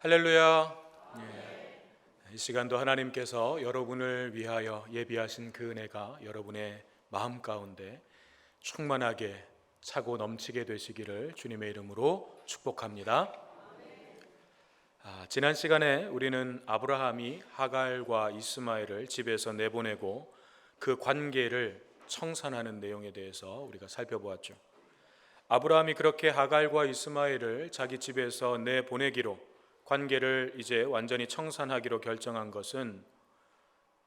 할렐루야. 이 시간도 하나님께서 여러분을 위하여 예비하신 그 은혜가 여러분의 마음 가운데 충만하게 차고 넘치게 되시기를 주님의 이름으로 축복합니다. 지난 시간에 우리는 아브라함이 하갈과 이스마엘을 집에서 내보내고 그 관계를 청산하는 내용에 대해서 우리가 살펴보았죠. 아브라함이 그렇게 하갈과 이스마엘을 자기 집에서 내보내기로 관계를 이제 완전히 청산하기로 결정한 것은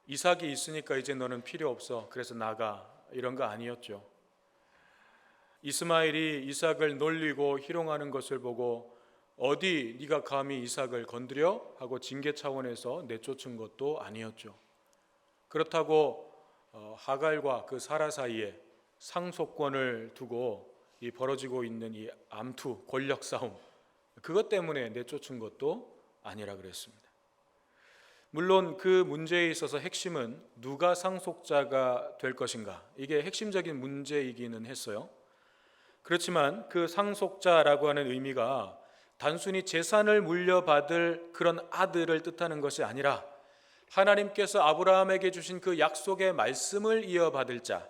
이삭이 있으니까 이제 너는 필요 없어, 그래서 나가, 이런 거 아니었죠. 이스마엘이 이삭을 놀리고 희롱하는 것을 보고 어디 네가 감히 이삭을 건드려? 하고 징계 차원에서 내쫓은 것도 아니었죠. 그렇다고 하갈과 그 사라 사이에 상속권을 두고 이 벌어지고 있는 이 암투 권력 싸움, 그것 때문에 내쫓은 것도 아니라 그랬습니다. 물론 그 문제에 있어서 핵심은 누가 상속자가 될 것인가, 이게 핵심적인 문제이기는 했어요. 그렇지만 그 상속자라고 하는 의미가 단순히 재산을 물려받을 그런 아들을 뜻하는 것이 아니라 하나님께서 아브라함에게 주신 그 약속의 말씀을 이어받을 자,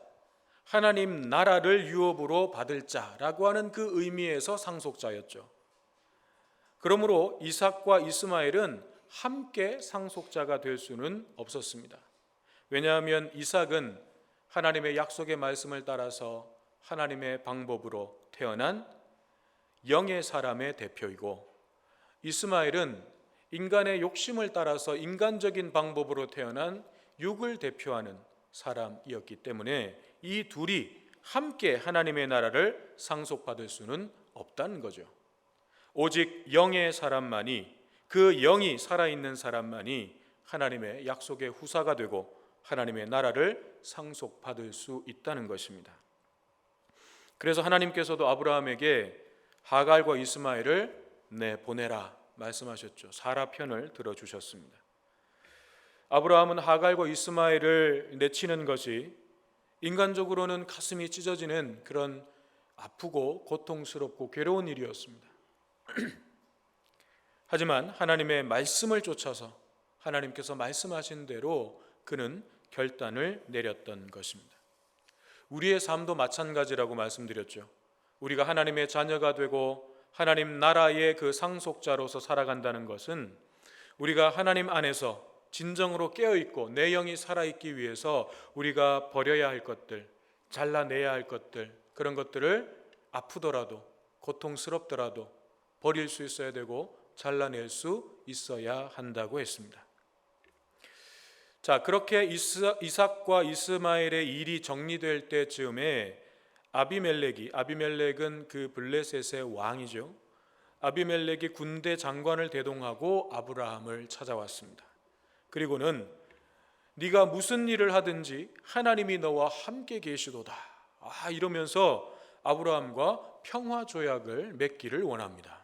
하나님 나라를 유업으로 받을 자라고 하는 그 의미에서 상속자였죠. 그러므로 이삭과 이스마엘은 함께 상속자가 될 수는 없었습니다. 왜냐하면 이삭은 하나님의 약속의 말씀을 따라서 하나님의 방법으로 태어난 영의 사람의 대표이고, 이스마엘은 인간의 욕심을 따라서 인간적인 방법으로 태어난 육을 대표하는 사람이었기 때문에 이 둘이 함께 하나님의 나라를 상속받을 수는 없다는 거죠. 오직 영의 사람만이, 그 영이 살아있는 사람만이 하나님의 약속의 후사가 되고 하나님의 나라를 상속받을 수 있다는 것입니다. 그래서 하나님께서도 아브라함에게 하갈과 이스마엘을 내보내라 말씀하셨죠. 사라 편을 들어주셨습니다. 아브라함은 하갈과 이스마엘을 내치는 것이 인간적으로는 가슴이 찢어지는 그런 아프고 고통스럽고 괴로운 일이었습니다. 하지만 하나님의 말씀을 쫓아서 하나님께서 말씀하신 대로 그는 결단을 내렸던 것입니다. 우리의 삶도 마찬가지라고 말씀드렸죠. 우리가 하나님의 자녀가 되고 하나님 나라의 그 상속자로서 살아간다는 것은 우리가 하나님 안에서 진정으로 깨어있고 내 영이 살아있기 위해서 우리가 버려야 할 것들, 잘라내야 할 것들, 그런 것들을 아프더라도 고통스럽더라도 버릴 수 있어야 되고 잘라낼 수 있어야 한다고 했습니다. 자, 그렇게 이삭과 이스마엘의 일이 정리될 때쯤에 아비멜렉은 그 블레셋의 왕이죠. 아비멜렉이 군대 장관을 대동하고 아브라함을 찾아왔습니다. 그리고는 네가 무슨 일을 하든지 하나님이 너와 함께 계시도다, 이러면서 아브라함과 평화 조약을 맺기를 원합니다.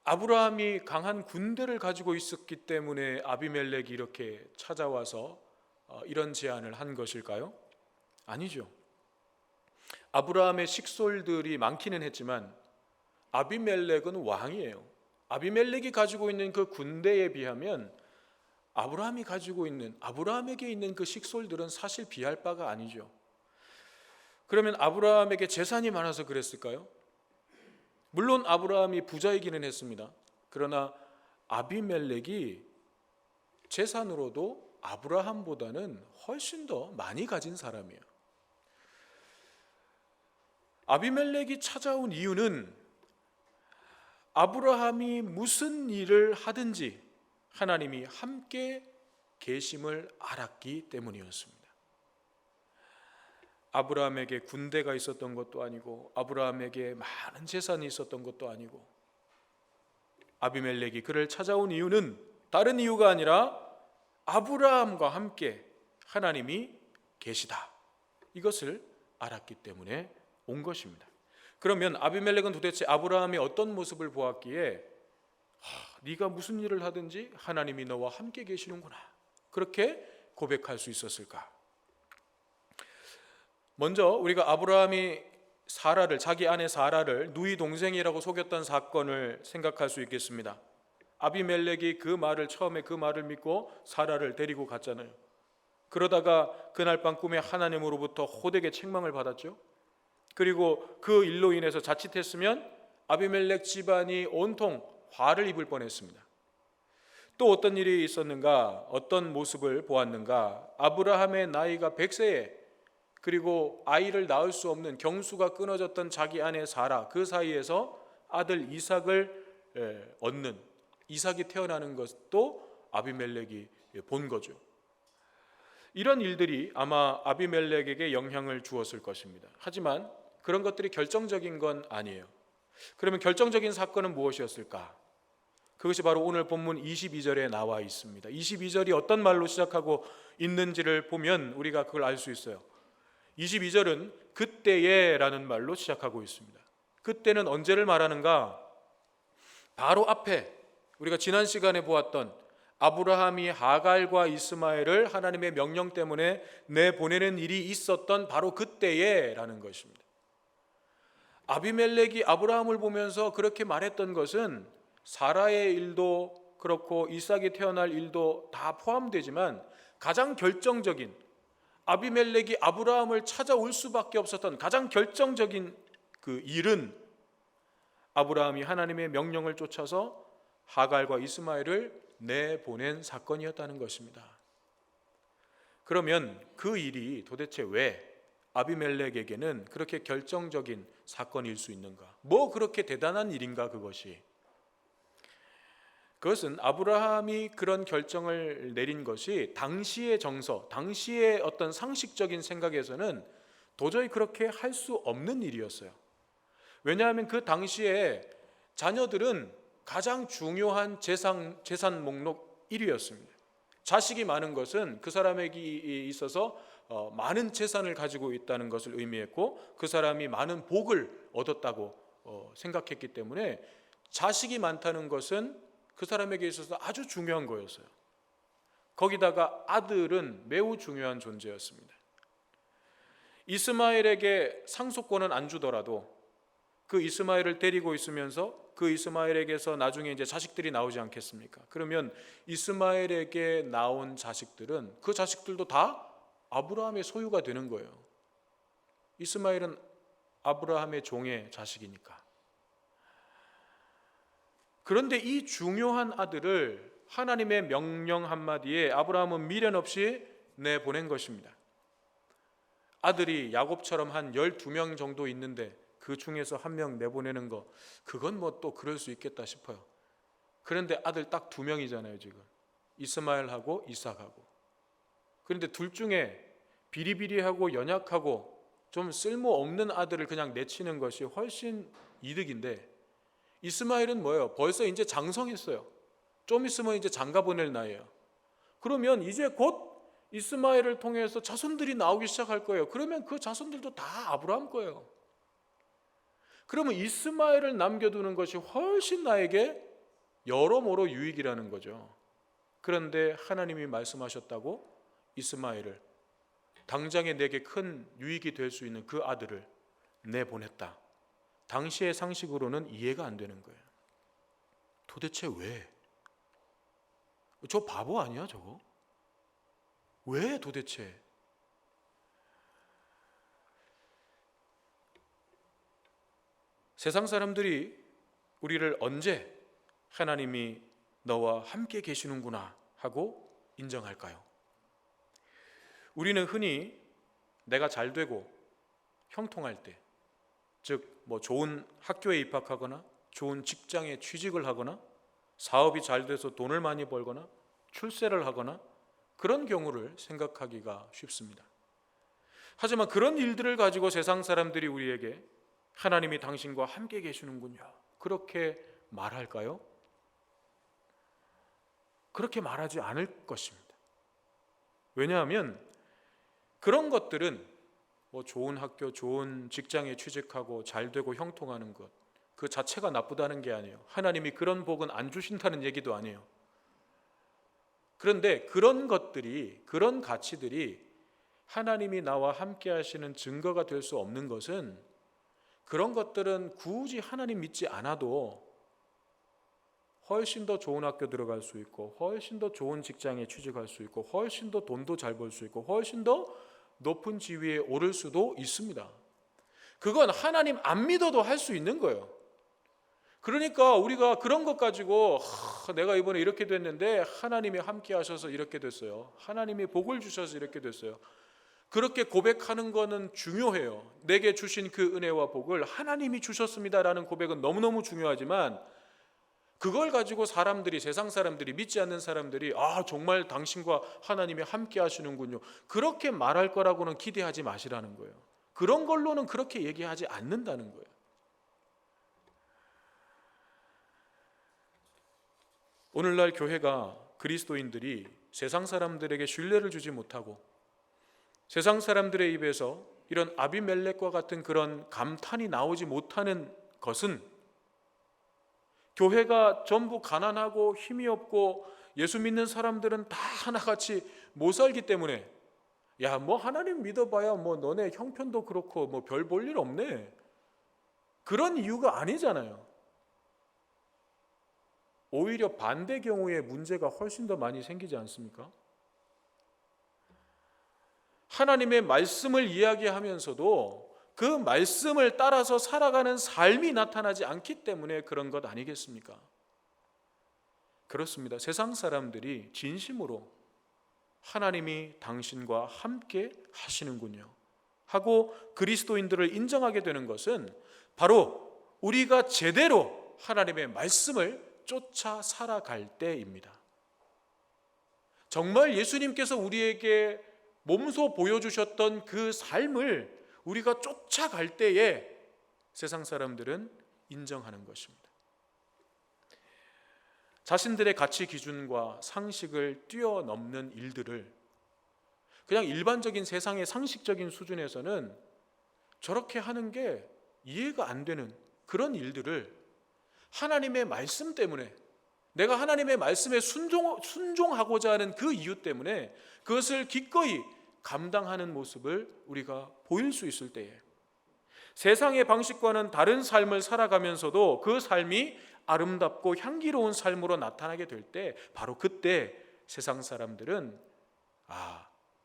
아브라함이 강한 군대를 가지고 있었기 때문에 아비멜렉이 이렇게 찾아와서 이런 제안을 한 것일까요? 아니죠. 아브라함의 식솔들이 많기는 했지만 아비멜렉은 왕이에요. 아비멜렉이 가지고 있는 그 군대에 비하면 아브라함에게 있는 그 식솔들은 사실 비할 바가 아니죠. 그러면 아브라함에게 재산이 많아서 그랬을까요? 물론 아브라함이 부자이기는 했습니다. 그러나 아비멜렉이 재산으로도 아브라함보다는 훨씬 더 많이 가진 사람이에요. 아비멜렉이 찾아온 이유는 아브라함이 무슨 일을 하든지 하나님이 함께 계심을 알았기 때문이었습니다. 아브라함에게 군대가 있었던 것도 아니고 아브라함에게 많은 재산이 있었던 것도 아니고, 아비멜렉이 그를 찾아온 이유는 다른 이유가 아니라 아브라함과 함께 하나님이 계시다, 이것을 알았기 때문에 온 것입니다. 그러면 아비멜렉은 도대체 아브라함이 어떤 모습을 보았기에 네가 무슨 일을 하든지 하나님이 너와 함께 계시는구나, 그렇게 고백할 수 있었을까? 먼저 우리가 아브라함이 사라를, 자기 아내 사라를 누이 동생이라고 속였던 사건을 생각할 수 있겠습니다. 아비멜렉이 처음에 그 말을 믿고 사라를 데리고 갔잖아요. 그러다가 그날 밤 꿈에 하나님으로부터 호되게 책망을 받았죠. 그리고 그 일로 인해서 자칫했으면 아비멜렉 집안이 온통 화를 입을 뻔했습니다. 또 어떤 일이 있었는가, 어떤 모습을 보았는가. 아브라함의 나이가 100세에 그리고 아이를 낳을 수 없는 경수가 끊어졌던 자기 아내 사라, 그 사이에서 아들 이삭을 얻는, 이삭이 태어나는 것도 아비멜렉이 본 거죠. 이런 일들이 아마 아비멜렉에게 영향을 주었을 것입니다. 하지만 그런 것들이 결정적인 건 아니에요. 그러면 결정적인 사건은 무엇이었을까? 그것이 바로 오늘 본문 22절에 나와 있습니다. 22절이 어떤 말로 시작하고 있는지를 보면 우리가 그걸 알 수 있어요. 22절은 그때에 라는 말로 시작하고 있습니다. 그때는 언제를 말하는가? 바로 앞에 우리가 지난 시간에 보았던 아브라함이 하갈과 이스마엘을 하나님의 명령 때문에 내보내는 일이 있었던 바로 그때에 라는 것입니다. 아비멜렉이 아브라함을 보면서 그렇게 말했던 것은 사라의 일도 그렇고 이삭이 태어날 일도 다 포함되지만 가장 결정적인, 아비멜렉이 아브라함을 찾아올 수밖에 없었던 가장 결정적인 그 일은 아브라함이 하나님의 명령을 쫓아서 하갈과 이스마엘을 내보낸 사건이었다는 것입니다. 그러면 그 일이 도대체 왜 아비멜렉에게는 그렇게 결정적인 사건일 수 있는가? 뭐 그렇게 대단한 일인가 그것이? 그것은 아브라함이 그런 결정을 내린 것이 당시의 정서, 당시의 어떤 상식적인 생각에서는 도저히 그렇게 할 수 없는 일이었어요. 왜냐하면 그 당시에 자녀들은 가장 중요한 재산 목록 1위였습니다. 자식이 많은 것은 그 사람에게 있어서 많은 재산을 가지고 있다는 것을 의미했고 그 사람이 많은 복을 얻었다고 생각했기 때문에 자식이 많다는 것은 그 사람에게 있어서 아주 중요한 거였어요. 거기다가 아들은 매우 중요한 존재였습니다. 이스마엘에게 상속권은 안 주더라도 그 이스마엘을 데리고 있으면서 그 이스마엘에게서 나중에 이제 자식들이 나오지 않겠습니까? 그러면 이스마엘에게 나온 자식들은 그 자식들도 다 아브라함의 소유가 되는 거예요. 이스마엘은 아브라함의 종의 자식이니까. 그런데 이 중요한 아들을 하나님의 명령 한마디에 아브라함은 미련 없이 내보낸 것입니다. 아들이 야곱처럼 한 12명 정도 있는데 그 중에서 한 명 내보내는 거, 그건 뭐 또 그럴 수 있겠다 싶어요. 그런데 아들 딱 2명이잖아요 지금. 이스마엘하고 이삭하고. 그런데 둘 중에 비리비리하고 연약하고 좀 쓸모없는 아들을 그냥 내치는 것이 훨씬 이득인데, 이스마엘은 뭐예요? 벌써 이제 장성했어요. 좀 있으면 이제 장가 보낼 나이에요. 그러면 이제 곧 이스마엘을 통해서 자손들이 나오기 시작할 거예요. 그러면 그 자손들도 다 아브라함 거예요. 그러면 이스마엘을 남겨두는 것이 훨씬 나에게 여러모로 유익이라는 거죠. 그런데 하나님이 말씀하셨다고 이스마엘을, 당장에 내게 큰 유익이 될 수 있는 그 아들을 내보냈다. 당시의 상식으로는 이해가 안 되는 거예요. 도대체 왜? 저 바보 아니야 저거? 왜 도대체? 세상 사람들이 우리를 언제 하나님이 너와 함께 계시는구나 하고 인정할까요? 우리는 흔히 내가 잘 되고 형통할 때, 즉 뭐 좋은 학교에 입학하거나 좋은 직장에 취직을 하거나 사업이 잘 돼서 돈을 많이 벌거나 출세를 하거나 그런 경우를 생각하기가 쉽습니다. 하지만 그런 일들을 가지고 세상 사람들이 우리에게 하나님이 당신과 함께 계시는군요, 그렇게 말할까요? 그렇게 말하지 않을 것입니다. 왜냐하면 그런 것들은 뭐 좋은 학교, 좋은 직장에 취직하고 잘 되고 형통하는 것, 그 자체가 나쁘다는 게 아니에요. 하나님이 그런 복은 안 주신다는 얘기도 아니에요. 그런데 그런 것들이, 그런 가치들이 하나님이 나와 함께 하시는 증거가 될 수 없는 것은 그런 것들은 굳이 하나님 믿지 않아도 훨씬 더 좋은 학교 들어갈 수 있고, 훨씬 더 좋은 직장에 취직할 수 있고, 훨씬 더 돈도 잘 벌 수 있고, 훨씬 더 높은 지위에 오를 수도 있습니다. 그건 하나님 안 믿어도 할 수 있는 거예요. 그러니까 우리가 그런 것 가지고 내가 이번에 이렇게 됐는데 하나님이 함께 하셔서 이렇게 됐어요. 하나님이 복을 주셔서 이렇게 됐어요. 그렇게 고백하는 거는 중요해요. 내게 주신 그 은혜와 복을 하나님이 주셨습니다라는 고백은 너무너무 중요하지만, 그걸 가지고 사람들이, 세상 사람들이, 믿지 않는 사람들이 정말 당신과 하나님이 함께 하시는군요, 그렇게 말할 거라고는 기대하지 마시라는 거예요. 그런 걸로는 그렇게 얘기하지 않는다는 거예요. 오늘날 교회가, 그리스도인들이 세상 사람들에게 신뢰를 주지 못하고 세상 사람들의 입에서 이런 아비멜렉과 같은 그런 감탄이 나오지 못하는 것은, 교회가 전부 가난하고 힘이 없고 예수 믿는 사람들은 다 하나같이 못 살기 때문에, 야, 뭐 하나님 믿어봐야 뭐 너네 형편도 그렇고 뭐 별 볼 일 없네, 그런 이유가 아니잖아요. 오히려 반대 경우에 문제가 훨씬 더 많이 생기지 않습니까? 하나님의 말씀을 이야기하면서도 그 말씀을 따라서 살아가는 삶이 나타나지 않기 때문에 그런 것 아니겠습니까? 그렇습니다. 세상 사람들이 진심으로 하나님이 당신과 함께 하시는군요 하고 그리스도인들을 인정하게 되는 것은 바로 우리가 제대로 하나님의 말씀을 쫓아 살아갈 때입니다. 정말 예수님께서 우리에게 몸소 보여주셨던 그 삶을 우리가 쫓아갈 때에 세상 사람들은 인정하는 것입니다. 자신들의 가치 기준과 상식을 뛰어넘는 일들을 그냥 일반적인 세상의 상식적인 수준에서는 저렇게 하는 게 이해가 안 되는 그런 일들을 하나님의 말씀 때문에, 내가 하나님의 말씀에 순종하고자 하는 그 이유 때문에 그것을 기꺼이 감당하는 모습을 우리가 보일 수 있을 때에, 세상의 방식과는 다른 삶을 살아가면서도 그 삶이 아름답고 향기로운 삶으로 나타나게 될 때, 바로 그때 세상 사람들은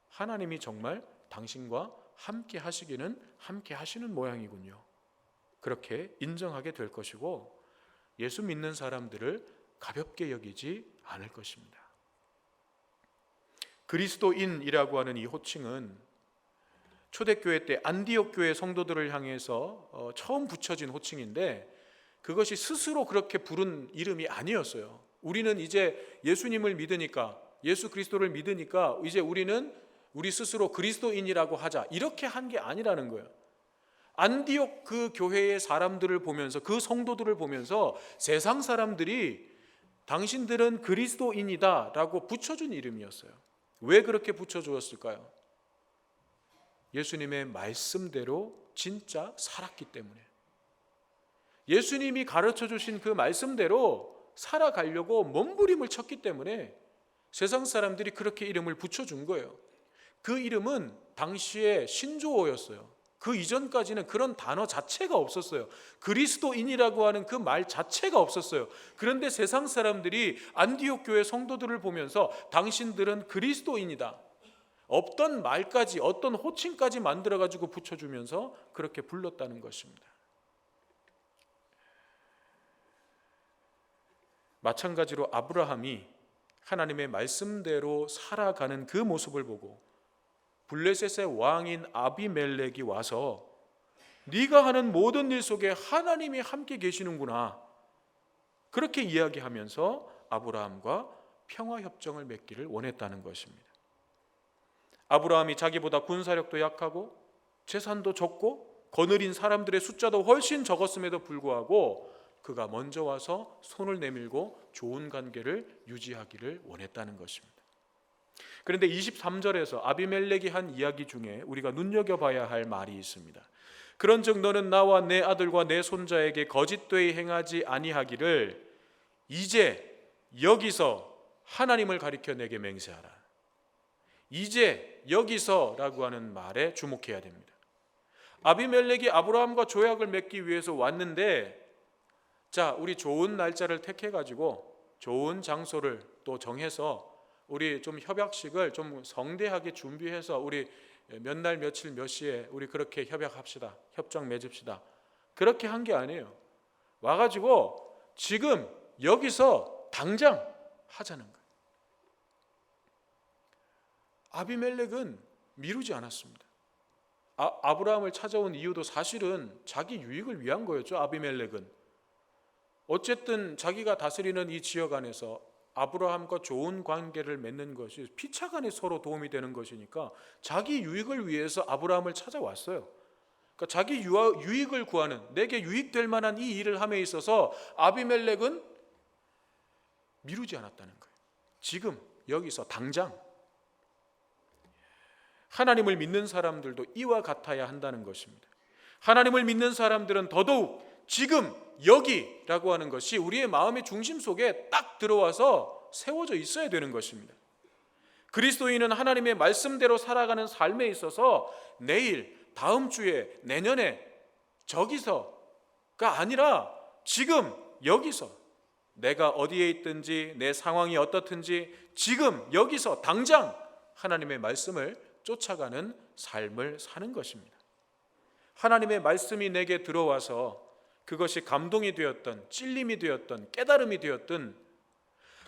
하나님이 정말 당신과 함께 하시기는 함께 하시는 모양이군요, 그렇게 인정하게 될 것이고, 예수 믿는 사람들을 가볍게 여기지 않을 것입니다. 그리스도인이라고 하는 이 호칭은 초대교회 때 안디옥 교회 성도들을 향해서 처음 붙여진 호칭인데, 그것이 스스로 그렇게 부른 이름이 아니었어요. 우리는 이제 예수님을 믿으니까, 예수 그리스도를 믿으니까 이제 우리는 우리 스스로 그리스도인이라고 하자, 이렇게 한 게 아니라는 거예요. 안디옥 그 교회의 사람들을 보면서, 그 성도들을 보면서 세상 사람들이 당신들은 그리스도인이다 라고 붙여준 이름이었어요. 왜 그렇게 붙여주었을까요? 예수님의 말씀대로 진짜 살았기 때문에, 예수님이 가르쳐 주신 그 말씀대로 살아가려고 몸부림을 쳤기 때문에 세상 사람들이 그렇게 이름을 붙여준 거예요. 그 이름은 당시의 신조어였어요. 그 이전까지는 그런 단어 자체가 없었어요. 그리스도인이라고 하는 그 말 자체가 없었어요. 그런데 세상 사람들이 안디옥 교회 성도들을 보면서 당신들은 그리스도인이다, 없던 말까지, 어떤 호칭까지 만들어가지고 붙여주면서 그렇게 불렀다는 것입니다. 마찬가지로 아브라함이 하나님의 말씀대로 살아가는 그 모습을 보고 블레셋의 왕인 아비멜렉이 와서 네가 하는 모든 일 속에 하나님이 함께 계시는구나, 그렇게 이야기하면서 아브라함과 평화협정을 맺기를 원했다는 것입니다. 아브라함이 자기보다 군사력도 약하고 재산도 적고 거느린 사람들의 숫자도 훨씬 적었음에도 불구하고 그가 먼저 와서 손을 내밀고 좋은 관계를 유지하기를 원했다는 것입니다. 그런데 23절에서 아비멜렉이 한 이야기 중에 우리가 눈여겨봐야 할 말이 있습니다. 그런즉 너는 나와 내 아들과 내 손자에게 거짓되이 행하지 아니하기를 이제 여기서 하나님을 가리켜 내게 맹세하라. 이제 여기서라고 하는 말에 주목해야 됩니다. 아비멜렉이 아브라함과 조약을 맺기 위해서 왔는데, 자, 우리 좋은 날짜를 택해 가지고 좋은 장소를 또 정해서 우리 좀 협약식을 좀 성대하게 준비해서 우리 몇 날 며칠 몇 시에 우리 그렇게 협약합시다, 협정 맺읍시다, 그렇게 한 게 아니에요. 와가지고 지금 여기서 당장 하자는 거예요. 아비멜렉은 미루지 않았습니다. 아브라함을 찾아온 이유도 사실은 자기 유익을 위한 거였죠. 아비멜렉은 어쨌든 자기가 다스리는 이 지역 안에서 아브라함과 좋은 관계를 맺는 것이 피차간에 서로 도움이 되는 것이니까 자기 유익을 위해서 아브라함을 찾아왔어요. 그러니까 자기 유익을 구하는, 내게 유익될 만한 이 일을 함에 있어서 아비멜렉은 미루지 않았다는 거예요. 지금 여기서 당장. 하나님을 믿는 사람들도 이와 같아야 한다는 것입니다. 하나님을 믿는 사람들은 더더욱 지금 여기라고 하는 것이 우리의 마음의 중심 속에 딱 들어와서 세워져 있어야 되는 것입니다. 그리스도인은 하나님의 말씀대로 살아가는 삶에 있어서 내일, 다음 주에, 내년에, 저기서가 아니라 지금 여기서, 내가 어디에 있든지 내 상황이 어떻든지 지금 여기서 당장 하나님의 말씀을 쫓아가는 삶을 사는 것입니다. 하나님의 말씀이 내게 들어와서 그것이 감동이 되었던, 찔림이 되었던, 깨달음이 되었던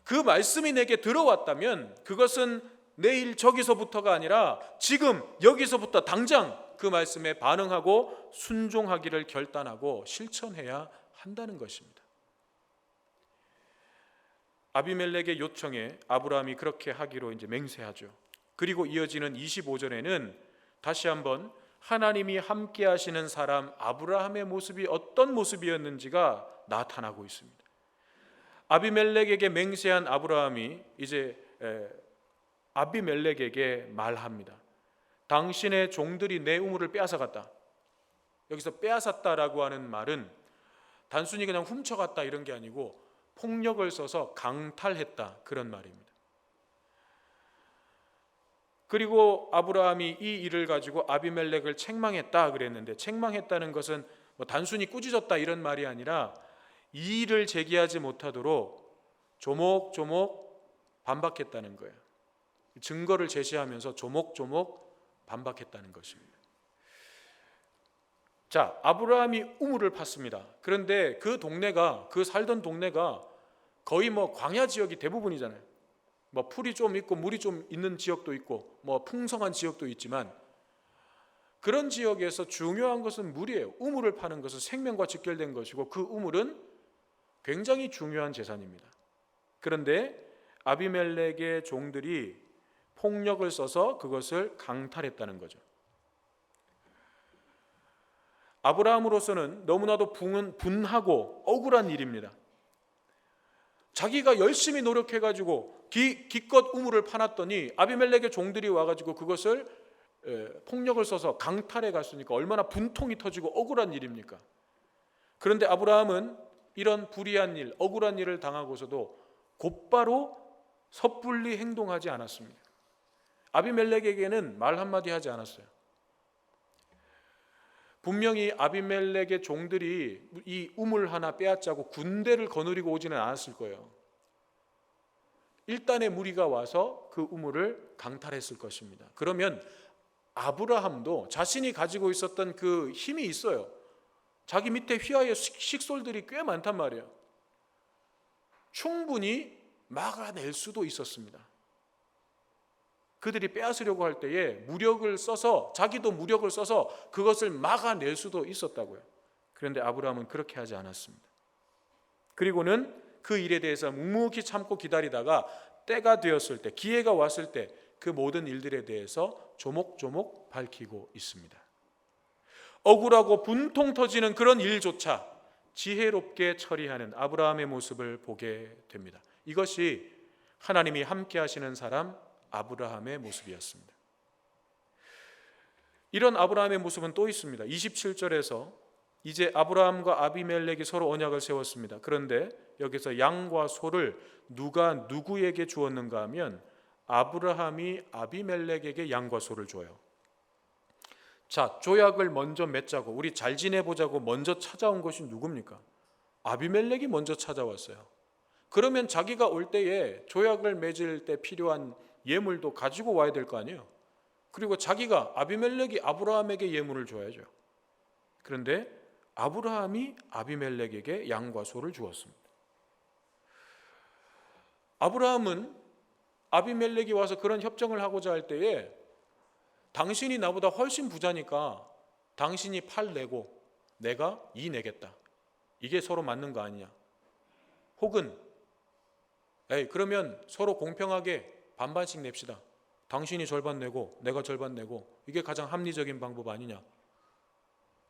그 말씀이 내게 들어왔다면 그것은 내일 저기서부터가 아니라 지금 여기서부터 당장 그 말씀에 반응하고 순종하기를 결단하고 실천해야 한다는 것입니다. 아비멜렉의 요청에 아브라함이 그렇게 하기로 이제 맹세하죠. 그리고 이어지는 25절에는 다시 한번 하나님이 함께 하시는 사람 아브라함의 모습이 어떤 모습이었는지가 나타나고 있습니다. 아비멜렉에게 맹세한 아브라함이 이제 아비멜렉에게 말합니다. 당신의 종들이 내 우물을 빼앗아갔다. 여기서 빼앗았다라고 하는 말은 단순히 그냥 훔쳐갔다 이런 게 아니고 폭력을 써서 강탈했다, 그런 말입니다. 그리고 아브라함이 이 일을 가지고 아비멜렉을 책망했다 그랬는데, 책망했다는 것은 뭐 단순히 꾸짖었다 이런 말이 아니라 이 일을 제기하지 못하도록 조목조목 반박했다는 거예요. 증거를 제시하면서 조목조목 반박했다는 것입니다. 자, 아브라함이 우물을 팠습니다. 그런데 그 동네가, 그 살던 동네가 거의 뭐 광야 지역이 대부분이잖아요. 뭐 풀이 좀 있고 물이 좀 있는 지역도 있고 뭐 풍성한 지역도 있지만 그런 지역에서 중요한 것은 물이에요. 우물을 파는 것은 생명과 직결된 것이고 그 우물은 굉장히 중요한 재산입니다. 그런데 아비멜렉의 종들이 폭력을 써서 그것을 강탈했다는 거죠. 아브라함으로서는 너무나도 분하고 억울한 일입니다. 자기가 열심히 노력해가지고 기껏 우물을 파놨더니 아비멜렉의 종들이 와가지고 그것을 폭력을 써서 강탈해 갔으니까 얼마나 분통이 터지고 억울한 일입니까? 그런데 아브라함은 이런 불의한 일, 억울한 일을 당하고서도 곧바로 섣불리 행동하지 않았습니다. 아비멜렉에게는 말 한마디 하지 않았어요. 분명히 아비멜렉의 종들이 이 우물 하나 빼앗자고 군대를 거느리고 오지는 않았을 거예요. 일단의 무리가 와서 그 우물을 강탈했을 것입니다. 그러면 아브라함도 자신이 가지고 있었던 그 힘이 있어요. 자기 밑에 휘하의 식솔들이 꽤 많단 말이에요. 충분히 막아낼 수도 있었습니다. 그들이 빼앗으려고 할 때에 무력을 써서, 자기도 무력을 써서 그것을 막아낼 수도 있었다고요. 그런데 아브라함은 그렇게 하지 않았습니다. 그리고는 그 일에 대해서 묵묵히 참고 기다리다가 때가 되었을 때, 기회가 왔을 때 그 모든 일들에 대해서 조목조목 밝히고 있습니다. 억울하고 분통 터지는 그런 일조차 지혜롭게 처리하는 아브라함의 모습을 보게 됩니다. 이것이 하나님이 함께 하시는 사람 아브라함의 모습이었습니다. 이런 아브라함의 모습은 또 있습니다. 27절에서 이제 아브라함과 아비멜렉이 서로 언약을 세웠습니다. 그런데 여기서 양과 소를 누가 누구에게 주었는가 하면 아브라함이 아비멜렉에게 양과 소를 줘요. 자, 조약을 먼저 맺자고, 우리 잘 지내보자고 먼저 찾아온 것이 누굽니까? 아비멜렉이 먼저 찾아왔어요. 그러면 자기가 올 때에 조약을 맺을 때 필요한 예물도 가지고 와야 될 거 아니에요. 그리고 자기가, 아비멜렉이 아브라함에게 예물을 줘야죠. 그런데 아브라함이 아비멜렉에게 양과 소를 주었습니다. 아브라함은 아비멜렉이 와서 그런 협정을 하고자 할 때에 당신이 나보다 훨씬 부자니까 당신이 8 내고 내가 2 내겠다. 이게 서로 맞는 거 아니냐. 혹은 그러면 서로 공평하게 반반씩 냅시다. 당신이 절반 내고 내가 절반 내고 이게 가장 합리적인 방법 아니냐.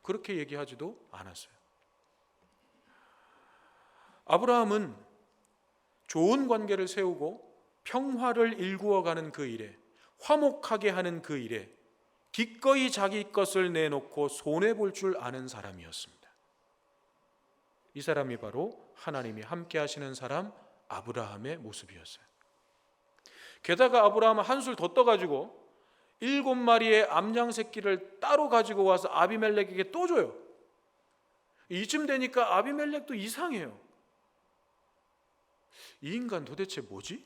그렇게 얘기하지도 않았어요. 아브라함은 좋은 관계를 세우고 평화를 일구어가는 그 일에, 화목하게 하는 그 일에 기꺼이 자기 것을 내놓고 손해볼 줄 아는 사람이었습니다. 이 사람이 바로 하나님이 함께 하시는 사람 아브라함의 모습이었어요. 게다가 아브라함은 한술 더 떠가지고 7마리의 암양 새끼를 따로 가지고 와서 아비멜렉에게 또 줘요. 이쯤 되니까 아비멜렉도 이상해요. 이 인간 도대체 뭐지?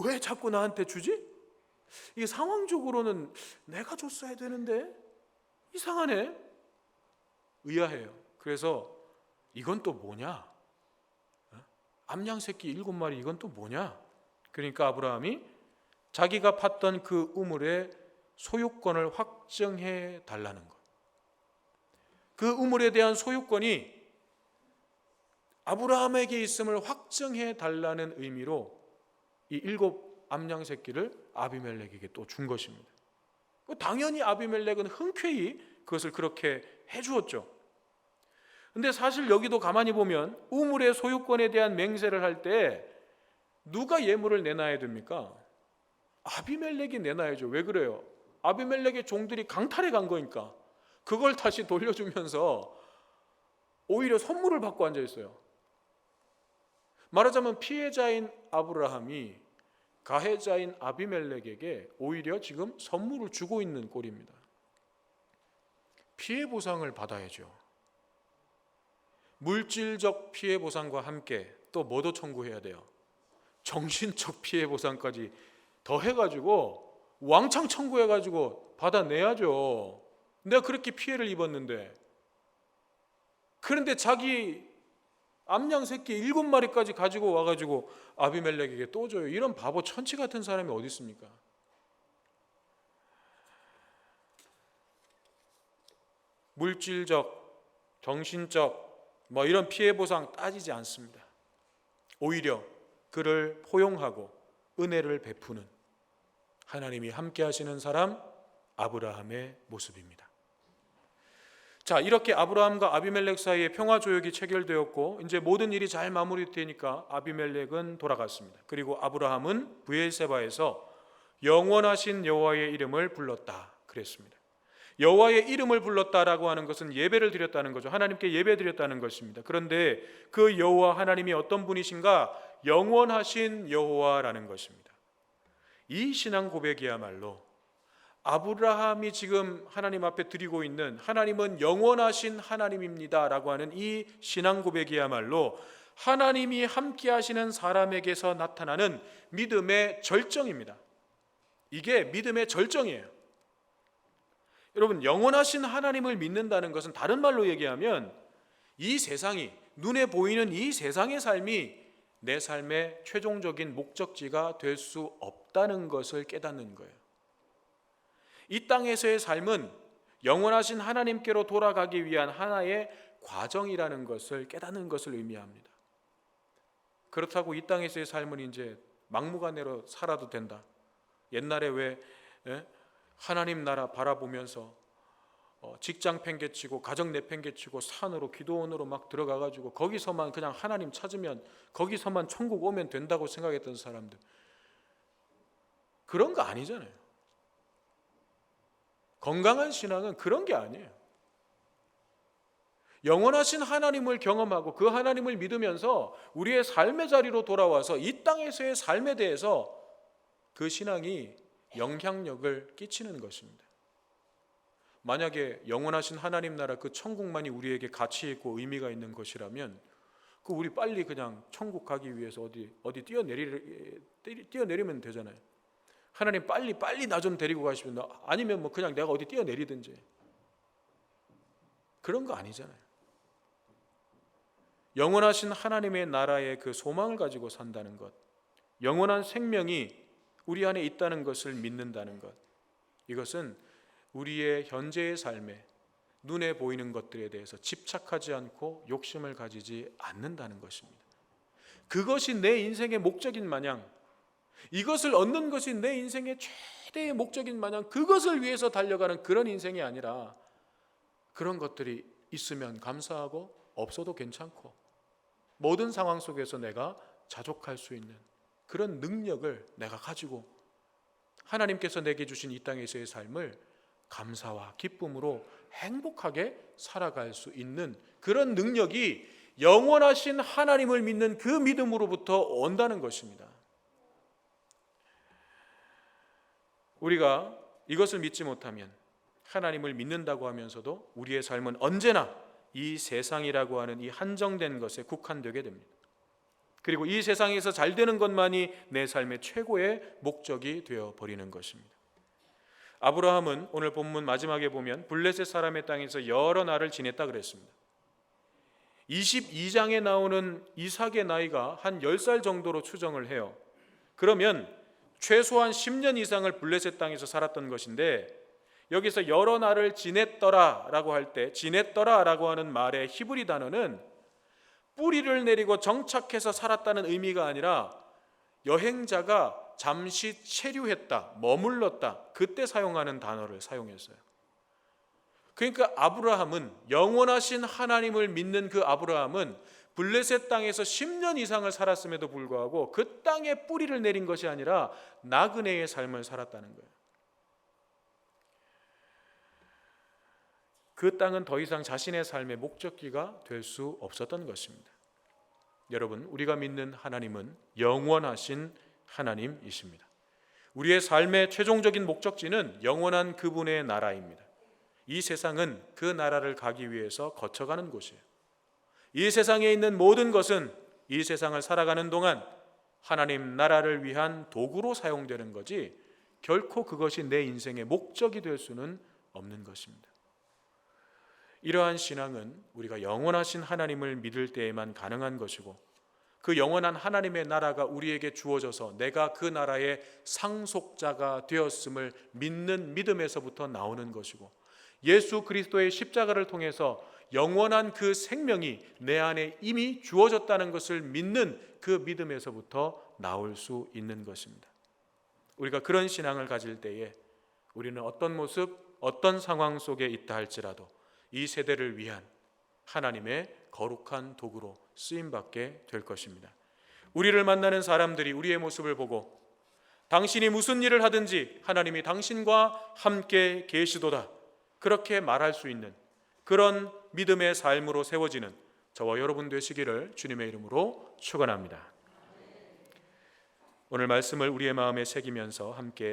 왜 자꾸 나한테 주지? 이게 상황적으로는 내가 줬어야 되는데 이상하네. 의아해요. 그래서 이건 또 뭐냐? 암양 새끼 7마리 이건 또 뭐냐? 그러니까 아브라함이 자기가 팠던 그 우물의 소유권을 확정해 달라는 것. 그 우물에 대한 소유권이 아브라함에게 있음을 확정해 달라는 의미로 이 7 암양 새끼를 아비멜렉에게 또 준 것입니다. 당연히 아비멜렉은 흔쾌히 그것을 그렇게 해주었죠. 근데 사실 여기도 가만히 보면 우물의 소유권에 대한 맹세를 할 때 누가 예물을 내놔야 됩니까? 아비멜렉이 내놔야죠. 왜 그래요? 아비멜렉의 종들이 강탈해 간 거니까. 그걸 다시 돌려주면서 오히려 선물을 받고 앉아 있어요. 말하자면 피해자인 아브라함이 가해자인 아비멜렉에게 오히려 지금 선물을 주고 있는 꼴입니다. 피해 보상을 받아야죠. 물질적 피해 보상과 함께 또 뭐도 청구해야 돼요? 정신적 피해 보상까지 더 해가지고 왕창 청구해가지고 받아내야죠. 내가 그렇게 피해를 입었는데. 그런데 자기 암양 새끼 7마리까지 가지고 와가지고 아비멜렉에게 또 줘요. 이런 바보 천치 같은 사람이 어디 있습니까? 물질적, 정신적 이런 피해 보상 따지지 않습니다. 오히려 그를 포용하고 은혜를 베푸는 하나님이 함께 하시는 사람 아브라함의 모습입니다. 자, 이렇게 아브라함과 아비멜렉 사이에 평화 조약이 체결되었고 이제 모든 일이 잘 마무리되니까 아비멜렉은 돌아갔습니다. 그리고 아브라함은 브엘세바에서 영원하신 여호와의 이름을 불렀다 그랬습니다. 여호와의 이름을 불렀다라고 하는 것은 예배를 드렸다는 거죠. 하나님께 예배 드렸다는 것입니다. 그런데 그 여호와 하나님이 어떤 분이신가? 영원하신 여호와라는 것입니다. 이 신앙 고백이야말로 아브라함이 지금 하나님 앞에 드리고 있는 하나님은 영원하신 하나님입니다 라고 하는 이 신앙 고백이야말로 하나님이 함께 하시는 사람에게서 나타나는 믿음의 절정입니다. 이게 믿음의 절정이에요. 여러분, 영원하신 하나님을 믿는다는 것은 다른 말로 얘기하면 이 세상이, 눈에 보이는 이 세상의 삶이 내 삶의 최종적인 목적지가 될 수 없다는 것을 깨닫는 거예요. 이 땅에서의 삶은 영원하신 하나님께로 돌아가기 위한 하나의 과정이라는 것을 깨닫는 것을 의미합니다. 그렇다고 이 땅에서의 삶은 이제 막무가내로 살아도 된다. 옛날에 왜 하나님 나라 바라보면서 직장 팽개치고 가정 내팽개치고 산으로 기도원으로 막 들어가가지고 거기서만 그냥 하나님 찾으면 거기서만 천국 오면 된다고 생각했던 사람들, 그런 거 아니잖아요. 건강한 신앙은 그런 게 아니에요. 영원하신 하나님을 경험하고 그 하나님을 믿으면서 우리의 삶의 자리로 돌아와서 이 땅에서의 삶에 대해서 그 신앙이 영향력을 끼치는 것입니다. 만약에 영원하신 하나님 나라 그 천국만이 우리에게 가치 있고 의미가 있는 것이라면 그 우리 빨리 그냥 천국 가기 위해서 어디 뛰어내리면 되잖아요. 하나님 빨리 나 좀 데리고 가시면, 아니면 뭐 그냥 내가 어디 뛰어내리든지. 그런 거 아니잖아요. 영원하신 하나님의 나라의 그 소망을 가지고 산다는 것, 영원한 생명이 우리 안에 있다는 것을 믿는다는 것, 이것은 우리의 현재의 삶에 눈에 보이는 것들에 대해서 집착하지 않고 욕심을 가지지 않는다는 것입니다. 그것이 내 인생의 목적인 마냥, 이것을 얻는 것이 내 인생의 최대의 목적인 마냥 그것을 위해서 달려가는 그런 인생이 아니라, 그런 것들이 있으면 감사하고 없어도 괜찮고 모든 상황 속에서 내가 자족할 수 있는 그런 능력을 내가 가지고 하나님께서 내게 주신 이 땅에서의 삶을 감사와 기쁨으로 행복하게 살아갈 수 있는 그런 능력이 영원하신 하나님을 믿는 그 믿음으로부터 온다는 것입니다. 우리가 이것을 믿지 못하면 하나님을 믿는다고 하면서도 우리의 삶은 언제나 이 세상이라고 하는 이 한정된 것에 국한되게 됩니다. 그리고 이 세상에서 잘 되는 것만이 내 삶의 최고의 목적이 되어버리는 것입니다. 아브라함은 오늘 본문 마지막에 보면 블레셋 사람의 땅에서 여러 날을 지냈다 그랬습니다. 22장에 나오는 이삭의 나이가 한 10살 정도로 추정을 해요. 그러면 최소한 10년 이상을 블레셋 땅에서 살았던 것인데, 여기서 여러 날을 지냈더라라고 할 때 지냈더라라고 하는 말의 히브리 단어는 뿌리를 내리고 정착해서 살았다는 의미가 아니라 여행자가 잠시 체류했다, 머물렀다, 그때 사용하는 단어를 사용했어요. 그러니까 아브라함은, 영원하신 하나님을 믿는 그 아브라함은 블레셋 땅에서 10년 이상을 살았음에도 불구하고 그 땅에 뿌리를 내린 것이 아니라 나그네의 삶을 살았다는 거예요. 그 땅은 더 이상 자신의 삶의 목적지가 될 수 없었던 것입니다. 여러분, 우리가 믿는 하나님은 영원하신 하나님이십니다. 우리의 삶의 최종적인 목적지는 영원한 그분의 나라입니다. 이 세상은 그 나라를 가기 위해서 거쳐가는 곳이에요. 이 세상에 있는 모든 것은 이 세상을 살아가는 동안 하나님 나라를 위한 도구로 사용되는 거지, 결코 그것이 내 인생의 목적이 될 수는 없는 것입니다. 이러한 신앙은 우리가 영원하신 하나님을 믿을 때에만 가능한 것이고, 그 영원한 하나님의 나라가 우리에게 주어져서 내가 그 나라의 상속자가 되었음을 믿는 믿음에서부터 나오는 것이고, 예수 그리스도의 십자가를 통해서 영원한 그 생명이 내 안에 이미 주어졌다는 것을 믿는 그 믿음에서부터 나올 수 있는 것입니다. 우리가 그런 신앙을 가질 때에 우리는 어떤 모습, 어떤 상황 속에 있다 할지라도 이 세대를 위한 하나님의 거룩한 도구로 쓰임받게 될 것입니다. 우리를 만나는 사람들이 우리의 모습을 보고 당신이 무슨 일을 하든지 하나님이 당신과 함께 계시도다, 그렇게 말할 수 있는 그런 믿음의 삶으로 세워지는 저와 여러분 되시기를 주님의 이름으로 축원합니다. 오늘 말씀을 우리의 마음에 새기면서 함께